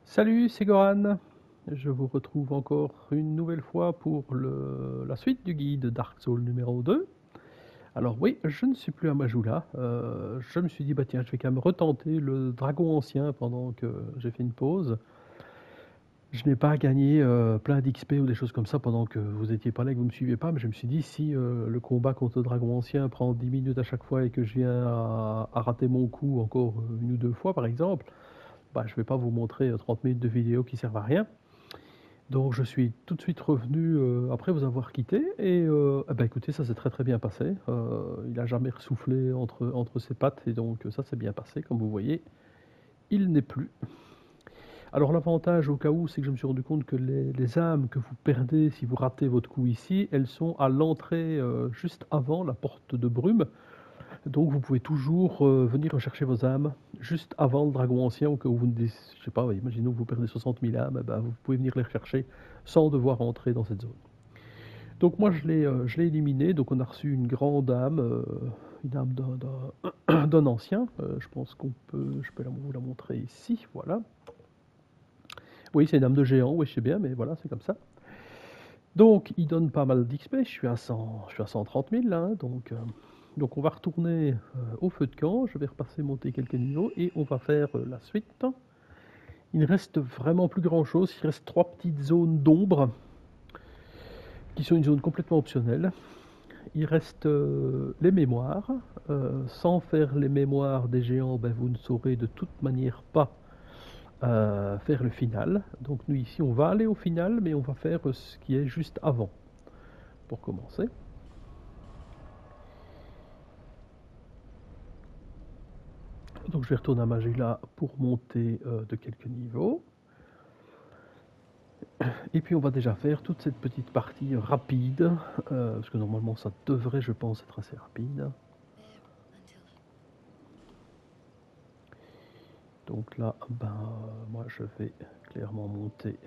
Salut, c'est Goran. Je vous retrouve encore une nouvelle fois pour la suite du guide Dark Souls numéro 2. Alors oui, je ne suis plus à Majula. Je me suis dit, bah tiens, je vais quand même retenter le dragon ancien pendant que j'ai fait une pause. Je n'ai pas gagné plein d'XP ou des choses comme ça pendant que vous étiez pas là et que vous ne me suivez pas, mais je me suis dit, si le combat contre le dragon ancien prend 10 minutes à chaque fois et que je viens à rater mon coup encore une ou deux fois par exemple, bah, je ne vais pas vous montrer 30 minutes de vidéo qui servent à rien. Donc je suis tout de suite revenu après vous avoir quitté et eh ben, écoutez, ça s'est très très bien passé. Il n'a jamais ressoufflé entre ses pattes et donc ça s'est bien passé. Comme vous voyez, il n'est plus. Alors l'avantage au cas où, c'est que je me suis rendu compte que les âmes que vous perdez si vous ratez votre coup ici, elles sont à l'entrée juste avant la porte de brume. Donc vous pouvez toujours venir rechercher vos âmes juste avant le dragon ancien, ou que vous, je sais pas, imaginons que vous perdez 60 000 âmes, eh ben, vous pouvez venir les rechercher sans devoir entrer dans cette zone. Donc moi je l'ai éliminé, donc on a reçu une grande âme, une âme d'un ancien, je pense je peux vous la montrer ici, voilà. Oui, c'est une âme de géant, oui je sais bien, mais voilà, c'est comme ça. Donc il donne pas mal d'XP, je suis à 130 000 là, hein, donc on va retourner au feu de camp, je vais repasser monter quelques niveaux et on va faire la suite. Il ne reste vraiment plus grand chose, il reste 3 petites zones d'ombre qui sont une zone complètement optionnelle. Il reste les mémoires. Sans faire les mémoires des géants, ben, vous ne saurez de toute manière pas faire le final. Donc nous ici on va aller au final, mais on va faire ce qui est juste avant pour commencer. Donc je vais retourner à Majula pour monter de quelques niveaux. Et puis on va déjà faire toute cette petite partie rapide, parce que normalement ça devrait, je pense, être assez rapide. Donc là, ben, moi je vais clairement monter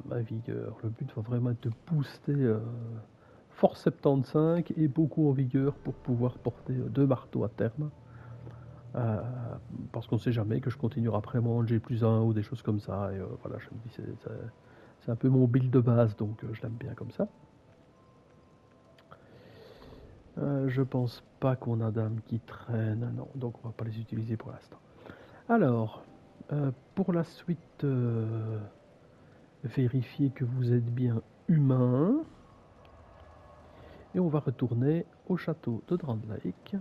ma vigueur. Le but va vraiment être de booster force 75 et beaucoup en vigueur pour pouvoir porter deux marteaux à terme. Euh, Parce qu'on ne sait jamais que je continuerai après mon G plus 1 ou des choses comme ça. Et voilà, je me dis c'est un peu mon build de base, donc je l'aime bien comme ça. Je pense pas qu'on a d'âmes qui traînent, non, donc on va pas les utiliser pour l'instant. Alors, pour la suite, vérifiez que vous êtes bien humain. Et on va retourner au château de Drand Lake.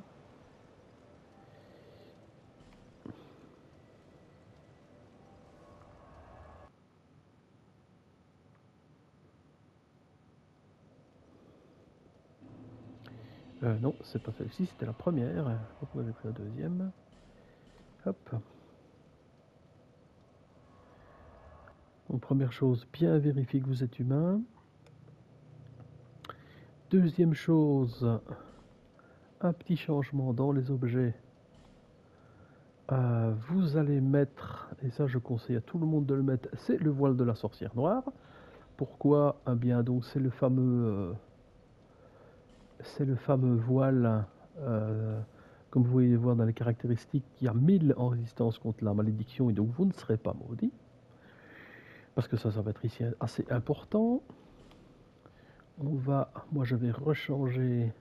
Non, c'est pas celle-ci, c'était la première. Pourquoi j'ai pris la deuxième? Hop. Donc première chose, bien vérifier que vous êtes humain. Deuxième chose, un petit changement dans les objets. Vous allez mettre, et ça je conseille à tout le monde de le mettre, c'est le voile de la sorcière noire. Pourquoi? Eh bien donc c'est le fameux voile, comme vous pouvez voir dans les caractéristiques, qui a 1000 en résistance contre la malédiction et donc vous ne serez pas maudit. Parce que ça va être ici assez important. Moi je vais rechanger.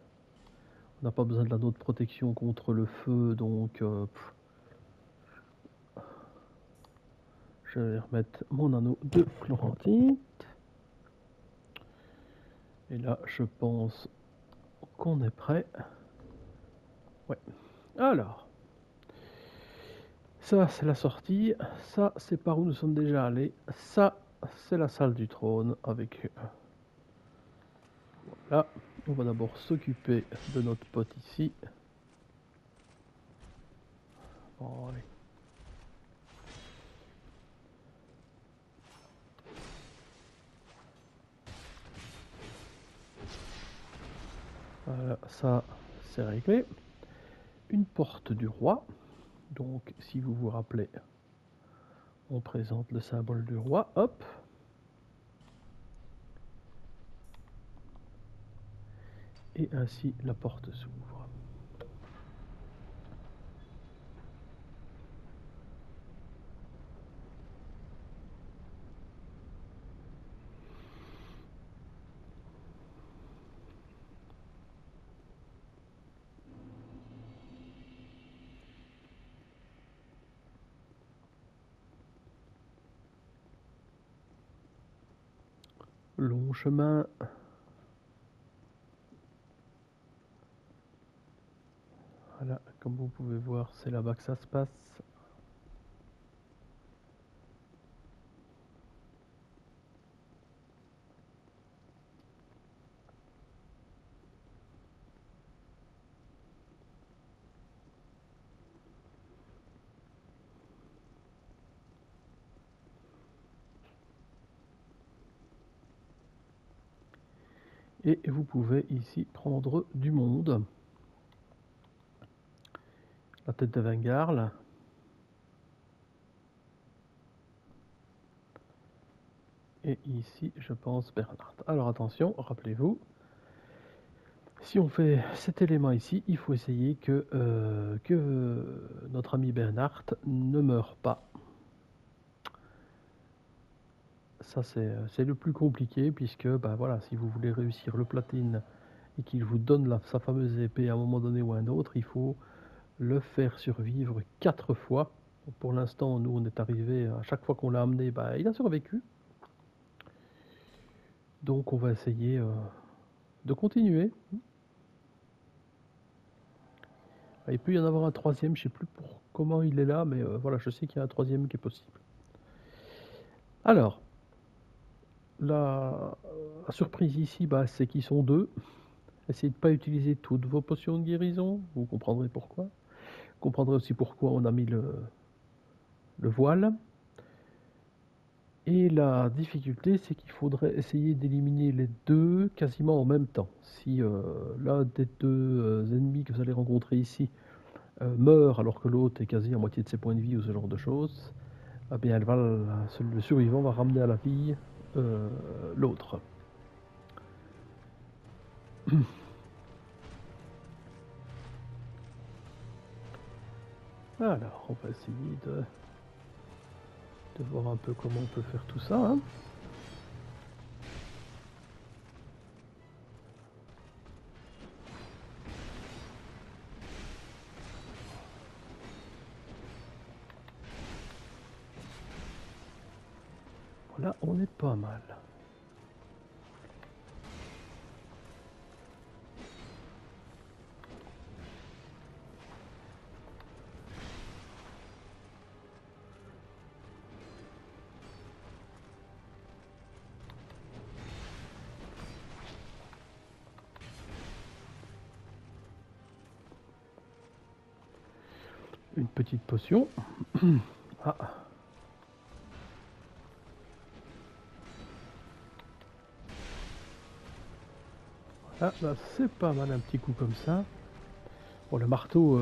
On n'a pas besoin de l'anneau de protection contre le feu, donc je vais remettre mon anneau de chlorantite. Et là, je pense qu'on est prêt. Ouais. Alors, ça c'est la sortie. Ça c'est par où nous sommes déjà allés. Ça c'est la salle du trône avec. Voilà. On va d'abord s'occuper de notre pote ici. Bon, allez. Voilà, ça c'est réglé. Une porte du roi. Donc, si vous vous rappelez, on présente le symbole du roi. Hop. Et ainsi, la porte s'ouvre. long chemin. Voilà, comme vous pouvez voir, c'est là-bas que ça se passe. Et vous pouvez ici prendre du monde. La tête de Vengarl. Et ici, je pense, Bernhard. Alors attention, rappelez-vous, si on fait cet élément ici, il faut essayer que notre ami Bernhard ne meure pas. Ça, c'est le plus compliqué, puisque bah, voilà, si vous voulez réussir le platine et qu'il vous donne sa fameuse épée à un moment donné ou à un autre, il faut le faire survivre 4 fois. Pour l'instant, nous, on est arrivé, à chaque fois qu'on l'a amené, bah, il a survécu. Donc on va essayer de continuer. Il peut y en avoir un troisième, je ne sais plus comment il est là, mais voilà, je sais qu'il y a un troisième qui est possible. Alors, la surprise ici, bah, c'est qu'ils sont deux. Essayez de ne pas utiliser toutes vos potions de guérison, vous comprendrez pourquoi. Vous comprendrez aussi pourquoi on a mis le voile. Et la difficulté, c'est qu'il faudrait essayer d'éliminer les deux quasiment en même temps. Si l'un des deux ennemis que vous allez rencontrer ici meurt alors que l'autre est quasi à moitié de ses points de vie ou ce genre de choses, eh bien le survivant va ramener à la vie l'autre. Alors, on va essayer de voir un peu comment on peut faire tout ça. Hein. Voilà, on est pas mal. Une petite potion. Ah. Ah, bah, c'est pas mal un petit coup comme ça. Bon, le marteau...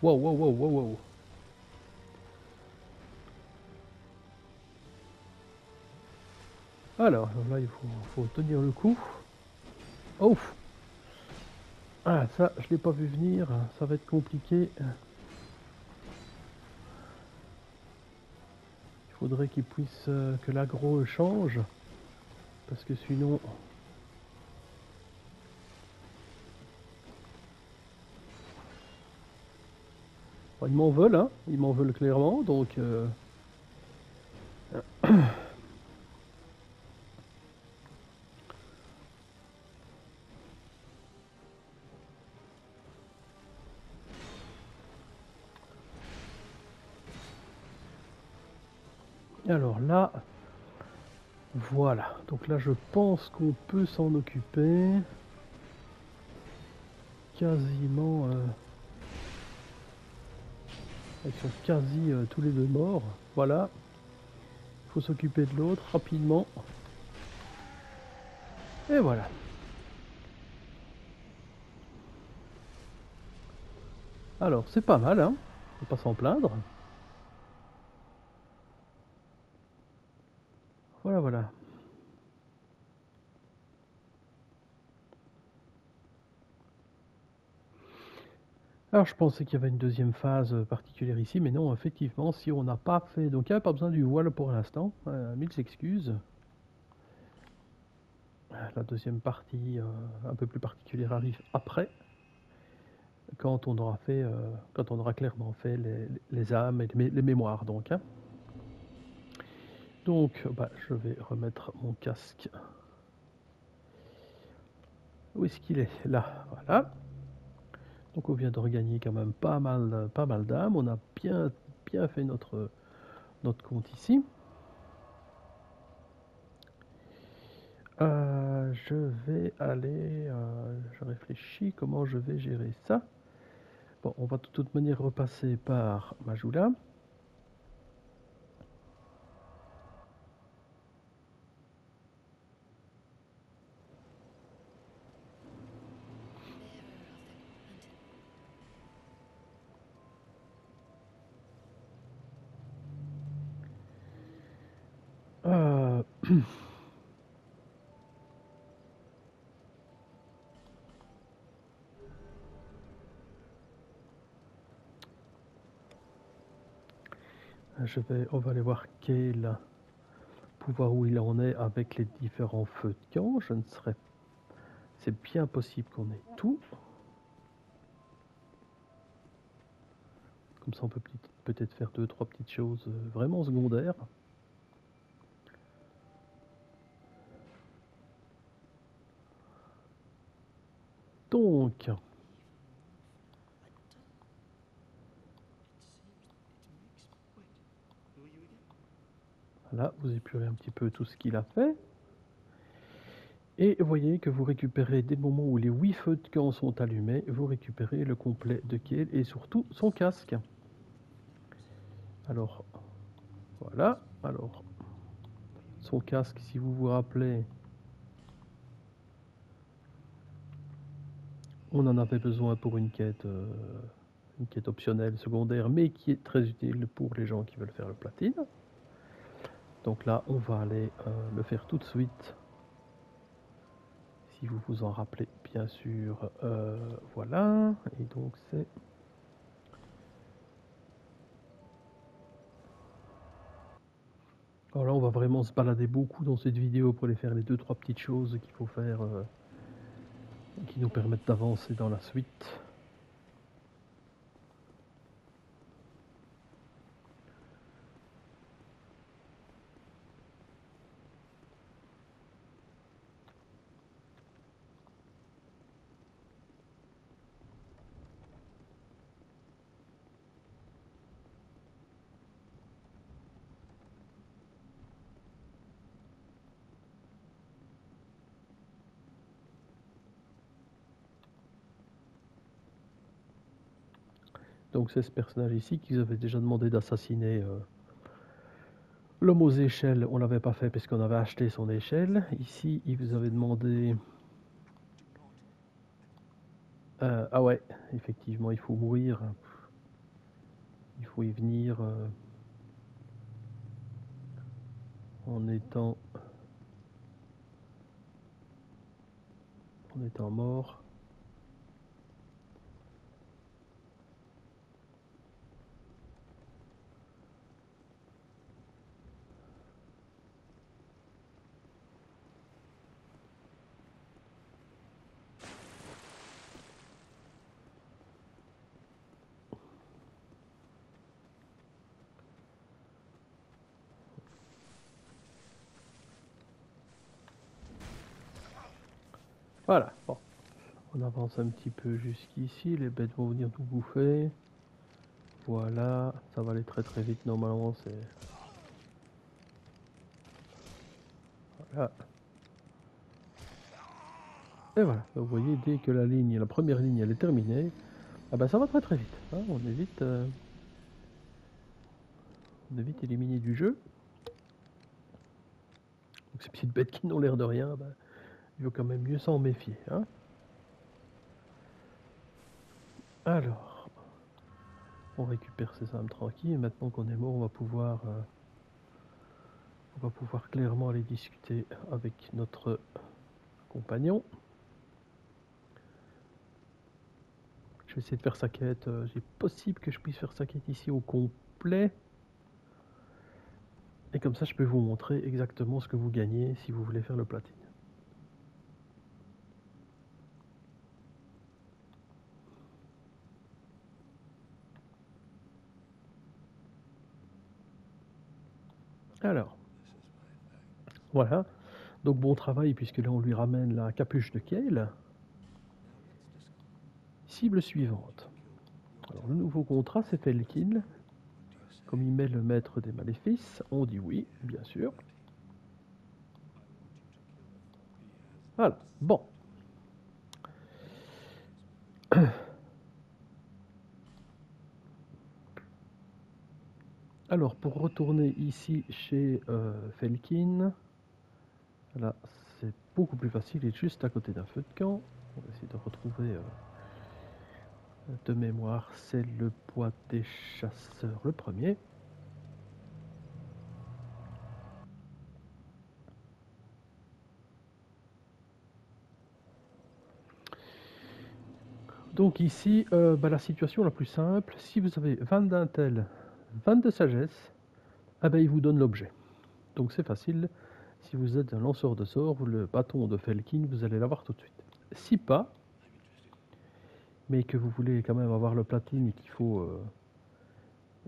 Wow, wow, wow, wow, wow. Alors, là, il faut tenir le coup. Oh! Ah, ça, je l'ai pas vu venir. Ça va être compliqué. Il faudrait qu'il puisse... que l'aggro change. Parce que sinon... Bon, ils m'en veulent, hein. Ils m'en veulent clairement, donc... Alors là... Voilà. Donc là, je pense qu'on peut s'en occuper. Quasiment... Ils sont quasi tous les deux morts. Voilà. Il faut s'occuper de l'autre rapidement. Et voilà. Alors, c'est pas mal, hein. On peut pas s'en plaindre. Voilà, voilà. Alors, je pensais qu'il y avait une deuxième phase particulière ici, mais non, effectivement, si on n'a pas fait... Donc, il n'y a pas besoin du voile pour l'instant. Mille excuses. La deuxième partie, un peu plus particulière, arrive après. Quand on aura fait... clairement fait les âmes et les mémoires, donc. Hein. Donc, bah, je vais remettre mon casque. Où est-ce qu'il est? Là, voilà. Donc on vient de regagner quand même pas mal d'âmes. On a bien fait notre compte ici. Je vais aller... je réfléchis comment je vais gérer ça. Bon, on va de toute manière repasser par Majula. Euh, on va aller voir quel pouvoir où il en est avec les différents feux de camp. C'est bien possible qu'on ait tout. Comme ça, on peut peut-être faire 2-3 petites choses vraiment secondaires. Donc, là, vous épurez un petit peu tout ce qu'il a fait. Et vous voyez que vous récupérez, dès le moment où les 8 feux de camp sont allumés, vous récupérez le complet de Kael et surtout son casque. Alors, voilà. Alors, son casque, si vous vous rappelez, on en avait besoin pour une quête optionnelle, secondaire, mais qui est très utile pour les gens qui veulent faire le platine. Donc là, on va aller le faire tout de suite. Si vous vous en rappelez, bien sûr. Voilà. Et donc, c'est... Alors là, on va vraiment se balader beaucoup dans cette vidéo pour aller faire les 2-3 petites choses qu'il faut faire qui nous permettent d'avancer dans la suite. Donc c'est ce personnage ici qu'ils avaient déjà demandé d'assassiner l'homme aux échelles. On l'avait pas fait parce qu'on avait acheté son échelle. Ici, ils vous avaient demandé... ah ouais, effectivement, il faut mourir. Il faut y venir en étant mort. Voilà, bon. On avance un petit peu jusqu'ici. Les bêtes vont venir tout bouffer. Voilà, ça va aller très très vite normalement. C'est... Voilà. Et voilà, vous voyez, dès que la première ligne elle est terminée, ah ben ça va très très vite. Hein, on est vite éliminé du jeu. Donc ces petites bêtes qui n'ont l'air de rien, ben, il vaut quand même mieux s'en méfier. Hein. Alors, on récupère ces âmes tranquilles. Et maintenant qu'on est mort, on va pouvoir clairement aller discuter avec notre compagnon. Je vais essayer de faire sa quête. C'est possible que je puisse faire sa quête ici au complet. Et comme ça, je peux vous montrer exactement ce que vous gagnez si vous voulez faire le platine. Alors, Voilà. Donc bon travail, puisque là on lui ramène la capuche de Kael. Cible suivante. Alors le nouveau contrat, c'est Felkin. Comme il met le maître des maléfices, on dit oui, bien sûr. Voilà, bon. Alors pour retourner ici chez Felkin, là c'est beaucoup plus facile, il est juste à côté d'un feu de camp. On va essayer de retrouver de mémoire, c'est le bois des chasseurs le premier. Donc ici, la situation la plus simple, si vous avez 20 d'intel, 20 de sagesse, il vous donne l'objet. Donc c'est facile, si vous êtes un lanceur de sorts, le bâton de Felkin, vous allez l'avoir tout de suite. Si pas, mais que vous voulez quand même avoir le platine et qu'il faut...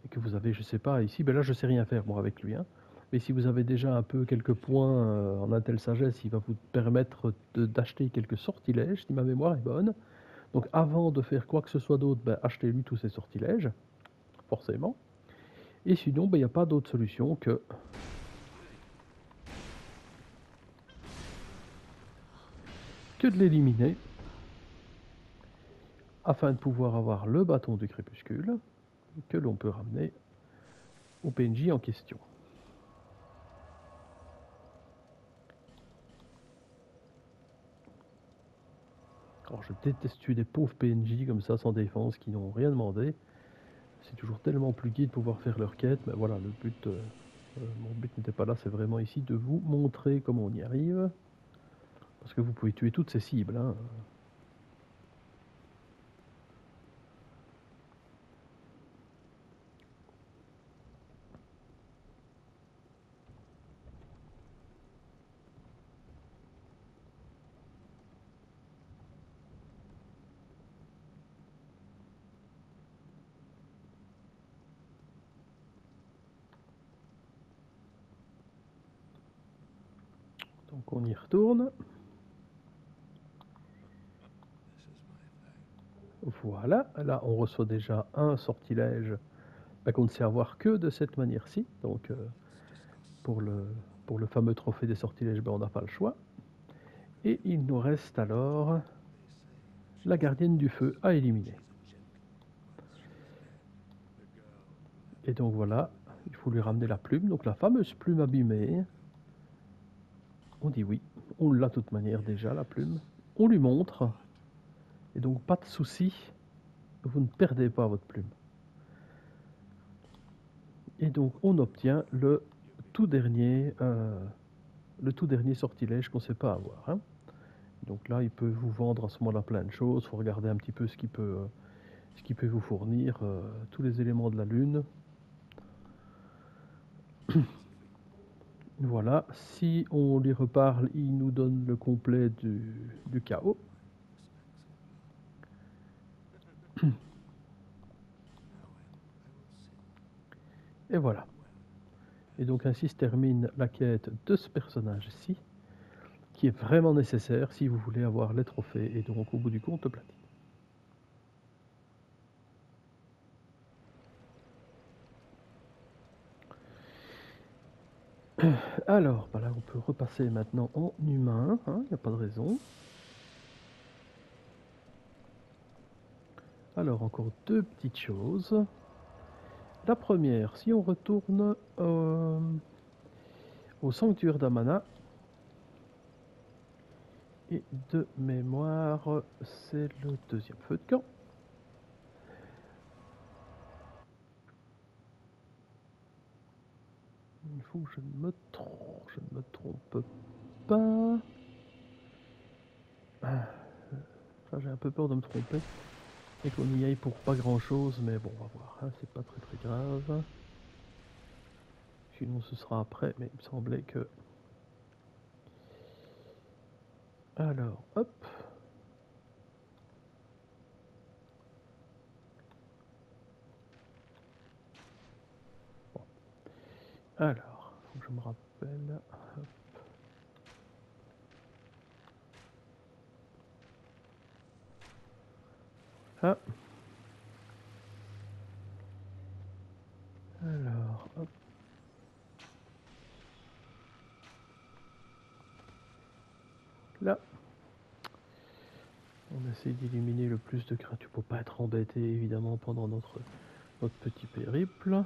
et que vous avez, je sais pas, ici, là je sais rien faire moi avec lui, hein. Mais si vous avez déjà un peu quelques points en intel sagesse, il va vous permettre d'acheter quelques sortilèges, si ma mémoire est bonne. Donc avant de faire quoi que ce soit d'autre, achetez-lui tous ces sortilèges, forcément. Et sinon, il n'y a pas d'autre solution que de l'éliminer, afin de pouvoir avoir le bâton du crépuscule, que l'on peut ramener au PNJ en question. Alors je déteste tuer des pauvres PNJ comme ça, sans défense, qui n'ont rien demandé. C'est toujours tellement plus gai de pouvoir faire leur quête, mais voilà, le but, mon but n'était pas là, c'est vraiment ici de vous montrer comment on y arrive. Parce que vous pouvez tuer toutes ces cibles, hein. Donc on y retourne. Voilà, là on reçoit déjà un sortilège qu'on ne sait avoir que de cette manière-ci. Donc pour le fameux trophée des sortilèges, on n'a pas le choix. Et il nous reste alors la gardienne du feu à éliminer. Et donc voilà, il faut lui ramener la plume, donc la fameuse plume abîmée. On dit oui, on l'a de toute manière déjà la plume. On lui montre, et donc pas de souci, vous ne perdez pas votre plume. Et donc on obtient le tout dernier sortilège qu'on ne sait pas avoir, hein. Donc là, il peut vous vendre à ce moment-là plein de choses. Il faut regarder un petit peu ce qu'il peut vous fournir, tous les éléments de la lune. Voilà, si on lui reparle, il nous donne le complet du chaos. Et voilà. Et donc ainsi se termine la quête de ce personnage-ci, qui est vraiment nécessaire si vous voulez avoir les trophées et donc au bout du compte le platine. Alors, là on peut repasser maintenant en humain, il n'y a pas de raison. Alors encore deux petites choses. La première, si on retourne au sanctuaire d'Amana, et de mémoire, c'est le deuxième feu de camp. Il faut que je ne me trompe pas. J'ai un peu peur de me tromper et qu'on y aille pour pas grand chose, mais bon, on va voir, hein, c'est pas très grave. Sinon ce sera après, mais il me semblait que... Alors, hop. Bon. Alors, faut que je me rappelle. Hop. Ah. Alors, hop. Là. On essaie d'éliminer le plus de créatures pour pas être embêté évidemment pendant notre petit périple.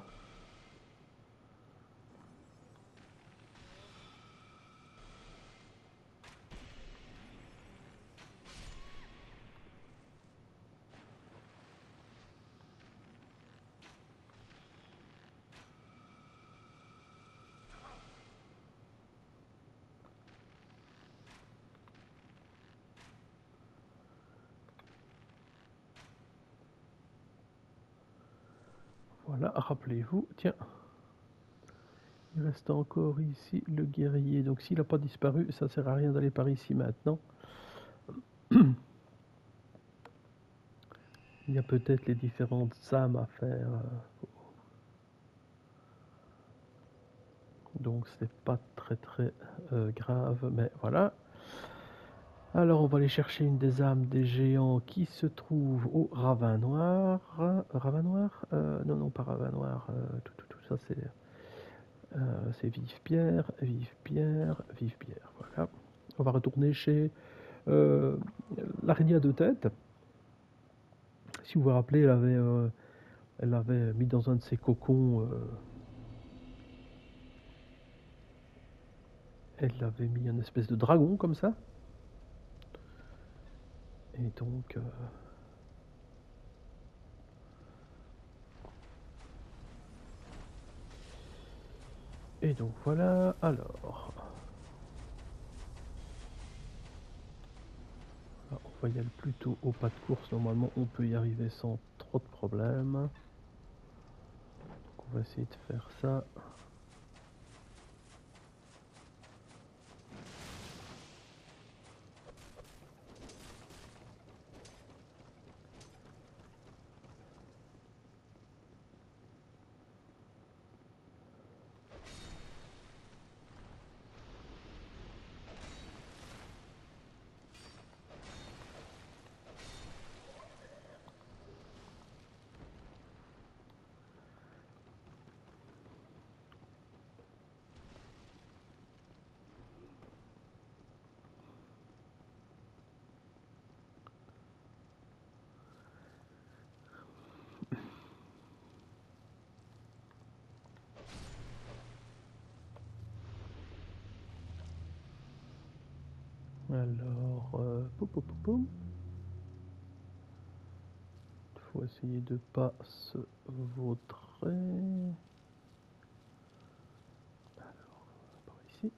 Voilà, rappelez-vous, tiens, il reste encore ici le guerrier. Donc s'il n'a pas disparu, ça sert à rien d'aller par ici maintenant. Il y a peut-être les différentes âmes à faire. Donc c'est pas très grave, mais voilà. Alors on va aller chercher une des âmes des géants qui se trouve au Ravin Noir. Ravin Noir Non, non, pas Ravin Noir. Tout ça c'est Vive Pierre, Vive Pierre, Vive Pierre. Voilà. On va retourner chez l'araignée à deux têtes. Si vous vous rappelez, elle avait mis dans un de ses cocons, elle avait mis un espèce de dragon comme ça. Et donc, voilà. Alors, on va y aller plutôt au pas de course. Normalement, on peut y arriver sans trop de problèmes. Donc, on va essayer de faire ça. Alors, poum. Il faut essayer de pas se vautrer. Alors, par ici.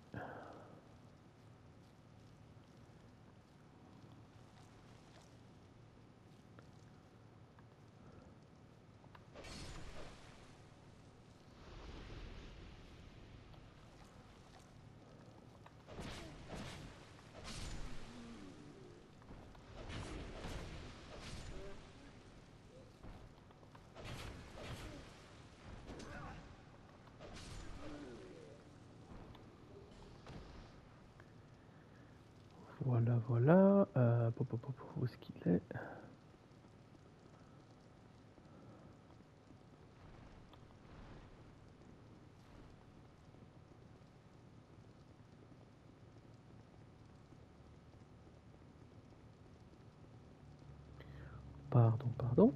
Voilà. Où est-ce qu'il est? Pardon.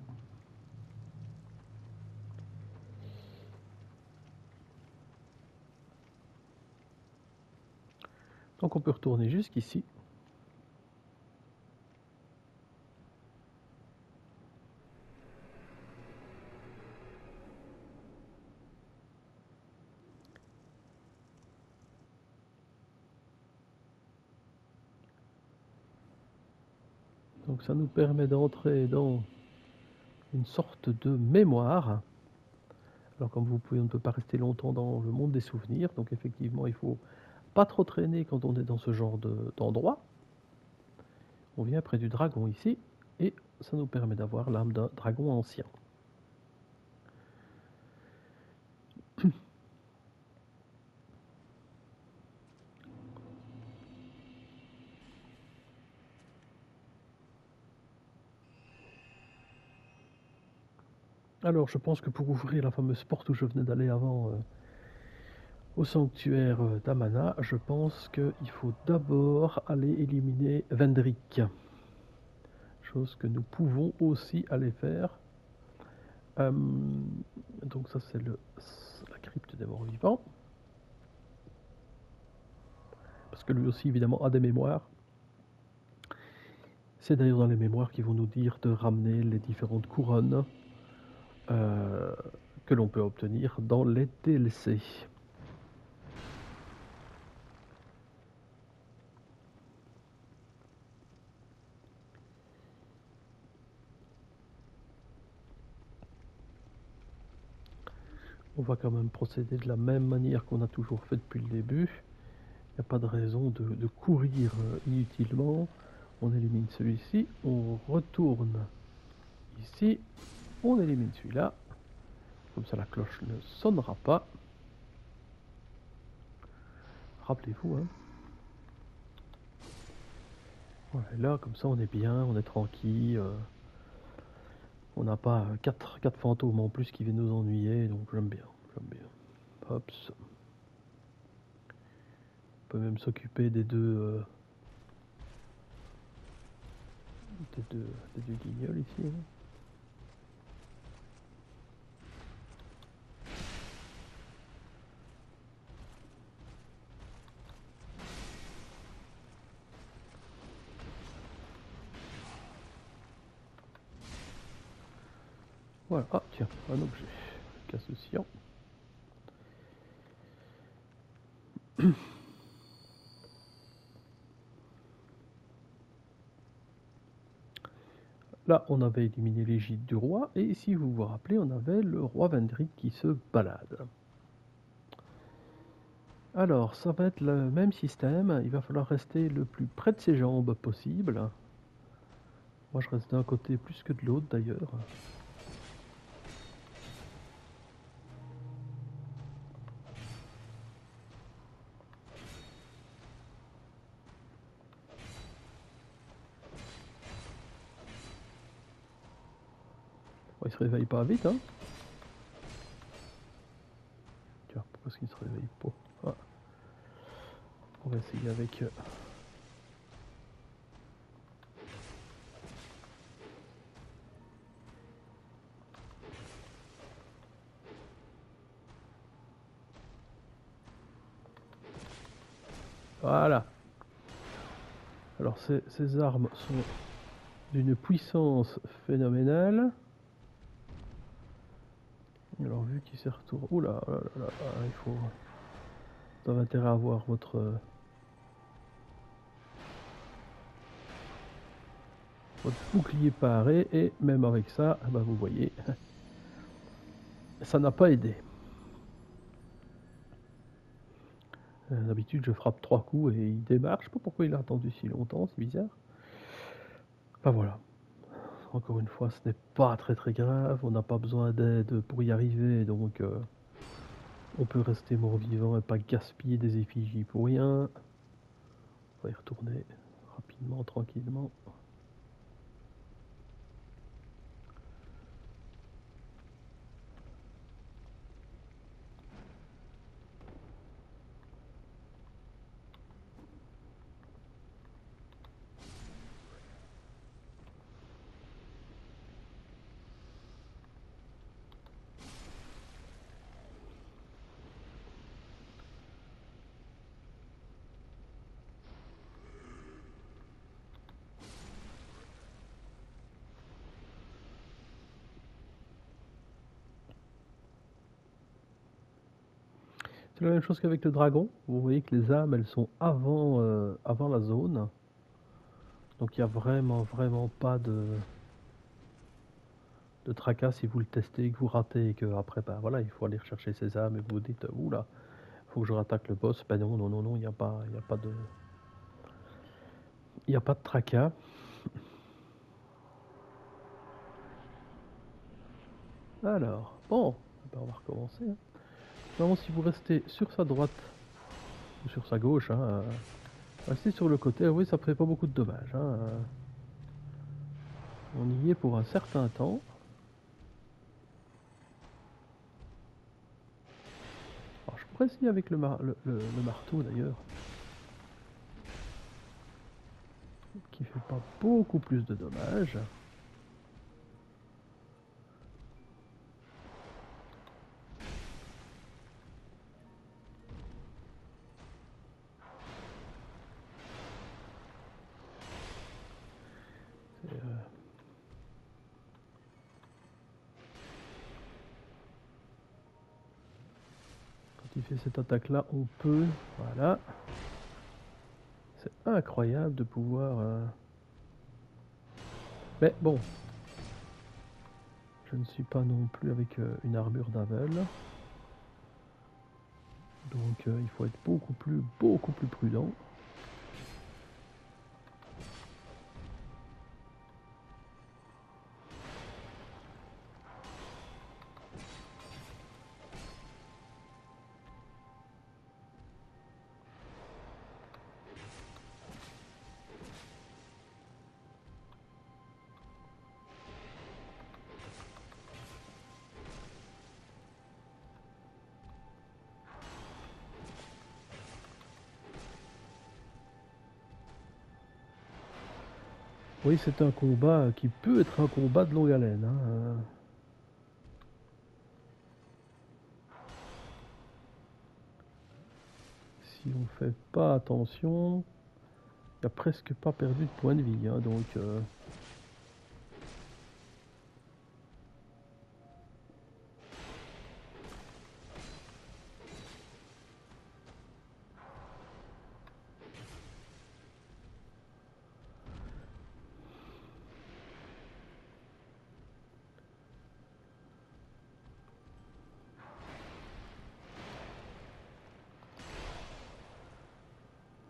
Donc on peut retourner jusqu'ici. Donc ça nous permet d'entrer dans une sorte de mémoire. Alors comme vous pouvez, on ne peut pas rester longtemps dans le monde des souvenirs, donc effectivement il faut pas trop traîner quand on est dans ce genre d'endroit. On vient près du dragon ici, et ça nous permet d'avoir l'âme d'un dragon ancien. Alors, je pense que pour ouvrir la fameuse porte où je venais d'aller avant, au sanctuaire d'Amana, je pense qu'il faut d'abord aller éliminer Vendrick. Chose que nous pouvons aussi aller faire. Donc ça c'est la crypte des morts vivants. Parce que lui aussi évidemment a des mémoires. C'est d'ailleurs dans les mémoires qui vont nous dire de ramener les différentes couronnes que l'on peut obtenir dans les DLC. On va quand même procéder de la même manière qu'on a toujours fait depuis le début. Il n'y a pas de raison de courir inutilement. On élimine celui-ci, on retourne ici, on élimine celui-là. Comme ça la cloche ne sonnera pas. Rappelez-vous, hein. Voilà, et là, comme ça on est bien, on est tranquille. On n'a pas 4 fantômes en plus qui viennent nous ennuyer, donc j'aime bien, j'aime bien. Hop. On peut même s'occuper des deux guignols ici. Hein. Voilà, ah tiens, un objet. Casse-sciant. Là, on avait éliminé les gîtes du roi, et si vous vous rappelez, on avait le roi Vendrick qui se balade. Alors, ça va être le même système, il va falloir rester le plus près de ses jambes possible. Moi, je reste d'un côté plus que de l'autre d'ailleurs. Bon, il se réveille pas vite, hein. Tiens, pourquoi est-ce qu'il se réveille pas? Ah. On va essayer avec... Voilà. Alors ces armes sont d'une puissance phénoménale. Alors vu qu'il s'est retourné... Oula, il faut... Vous avez intérêt à avoir votre bouclier paré, et même avec ça, bah vous voyez, ça n'a pas aidé. D'habitude je frappe 3 coups et il démarre, je sais pas pourquoi il a attendu si longtemps, c'est bizarre. Enfin voilà, encore une fois ce n'est pas très grave, on n'a pas besoin d'aide pour y arriver, donc on peut rester mort-vivant et pas gaspiller des effigies pour rien. On va y retourner rapidement, tranquillement. C'est la même chose qu'avec le dragon. Vous voyez que les âmes, elles sont avant la zone. Donc il n'y a vraiment pas de tracas si vous le testez et que vous ratez et que après, ben voilà, il faut aller rechercher ces âmes et vous vous dites, oula, faut que je rattaque le boss. Ben non, il n'y a pas de tracas. Alors, bon, ben on va recommencer. Hein. Non, si vous restez sur sa droite ou sur sa gauche, hein, restez sur le côté, oui, ça ferait pas beaucoup de dommages. Hein, on y est pour un certain temps. pourrais essayer avec le marteau d'ailleurs. Qui fait pas beaucoup plus de dommages. Quand il fait cette attaque là, on peut, voilà. C'est incroyable de pouvoir... Mais bon, je ne suis pas non plus avec une armure d'aveugle. Donc il faut être beaucoup plus prudent. Oui, c'est un combat qui peut être un combat de longue haleine. Hein. Si on fait pas attention, il a presque pas perdu de points de vie. Hein, donc...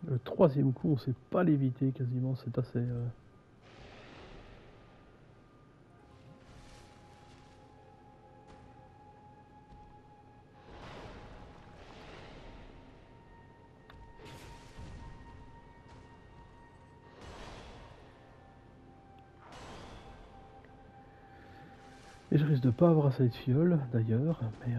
Le troisième coup, on sait pas l'éviter quasiment, c'est assez... Et je risque de pas avoir assez de fiole d'ailleurs, mais...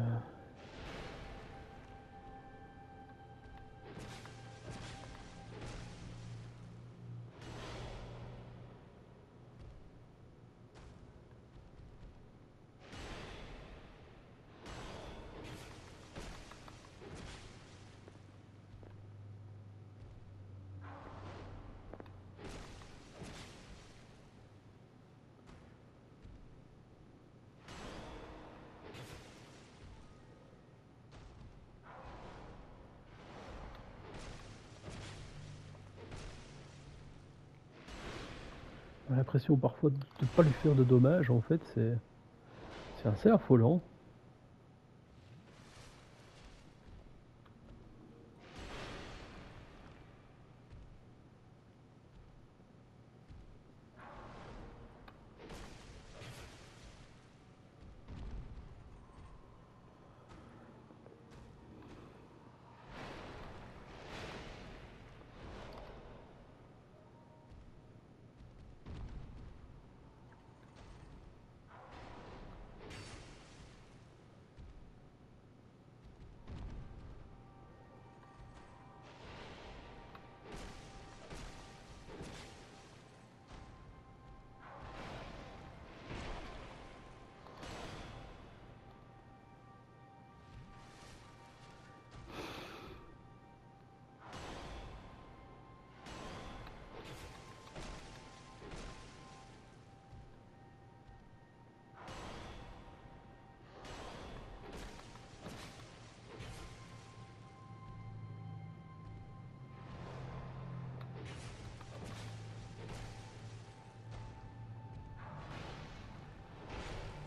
On a l'impression parfois de ne pas lui faire de dommages, en fait, c'est assez affolant.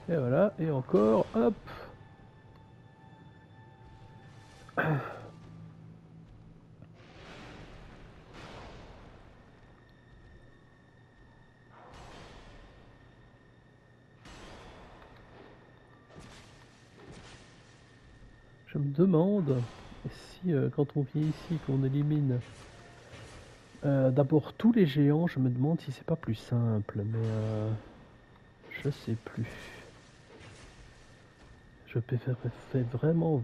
Et voilà, et encore, hop. Je me demande si quand on vient ici, qu'on élimine d'abord tous les géants, je me demande si c'est pas plus simple, mais je sais plus. Je fais vraiment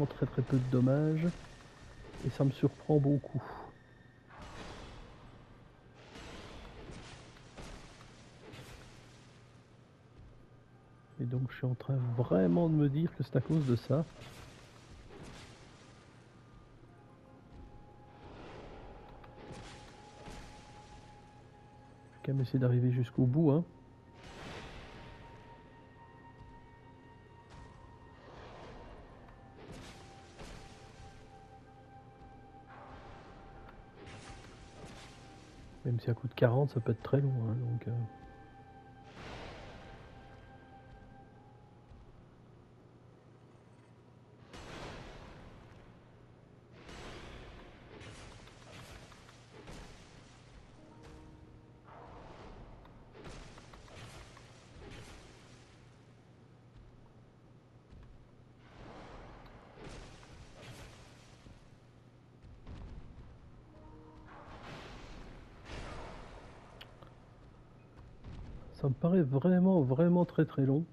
très peu de dommages. Et ça me surprend beaucoup. Et donc je suis en train vraiment de me dire que c'est à cause de ça. Je vais quand même essayer d'arriver jusqu'au bout, hein. Même si à coup de 40, ça peut être très long, hein, donc... Ça me paraît vraiment très long.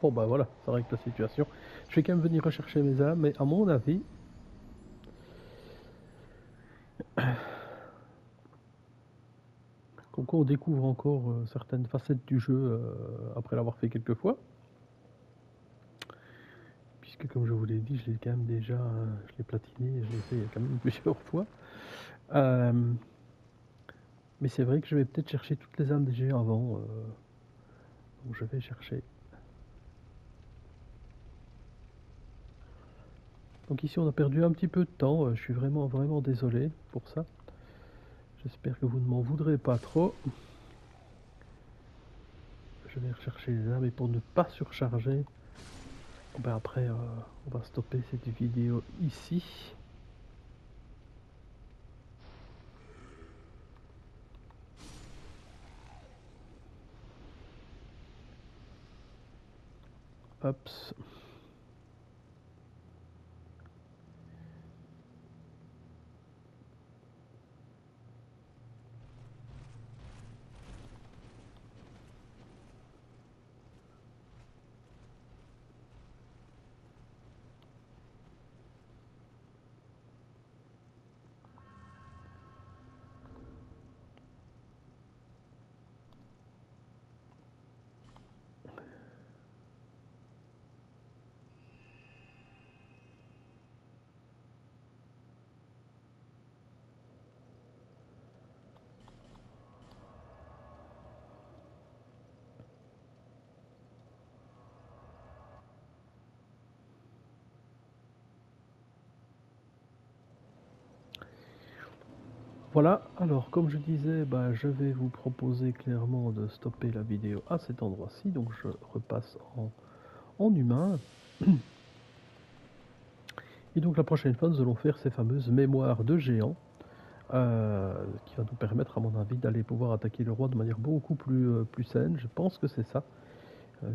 Bon bah voilà, ça règle la situation. Je vais quand même venir rechercher mes âmes, mais à mon avis... Comme quoi on découvre encore certaines facettes du jeu après l'avoir fait quelques fois. Puisque comme je vous l'ai dit, je l'ai quand même déjà... je l'ai platiné, je l'ai fait quand même plusieurs fois. Mais c'est vrai que je vais peut-être chercher toutes les âmes des géants avant. Donc je vais chercher. Donc ici on a perdu un petit peu de temps, je suis vraiment désolé pour ça. J'espère que vous ne m'en voudrez pas trop. Je vais rechercher les âmes et pour ne pas surcharger, ben après on va stopper cette vidéo ici. Hop. Voilà, alors comme je disais, bah, je vais vous proposer clairement de stopper la vidéo à cet endroit-ci, donc je repasse en humain. Et donc la prochaine fois, nous allons faire ces fameuses mémoires de géants, qui va nous permettre, à mon avis, d'aller pouvoir attaquer le roi de manière beaucoup plus saine. Je pense que c'est ça.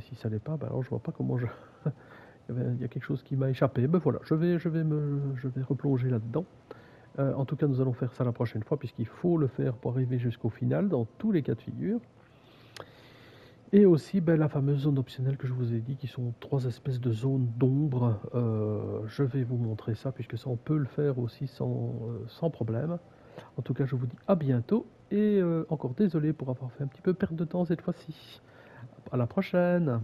Si ça l'est pas, bah alors je vois pas comment je... il y a quelque chose qui m'a échappé. Ben voilà, je vais replonger là-dedans. En tout cas, nous allons faire ça la prochaine fois, puisqu'il faut le faire pour arriver jusqu'au final, dans tous les cas de figure. Et aussi ben, la fameuse zone optionnelle que je vous ai dit, qui sont 3 espèces de zones d'ombre. Je vais vous montrer ça, puisque ça on peut le faire aussi sans problème. En tout cas, je vous dis à bientôt, et encore désolé pour avoir fait un petit peu perdre de temps cette fois-ci. À la prochaine!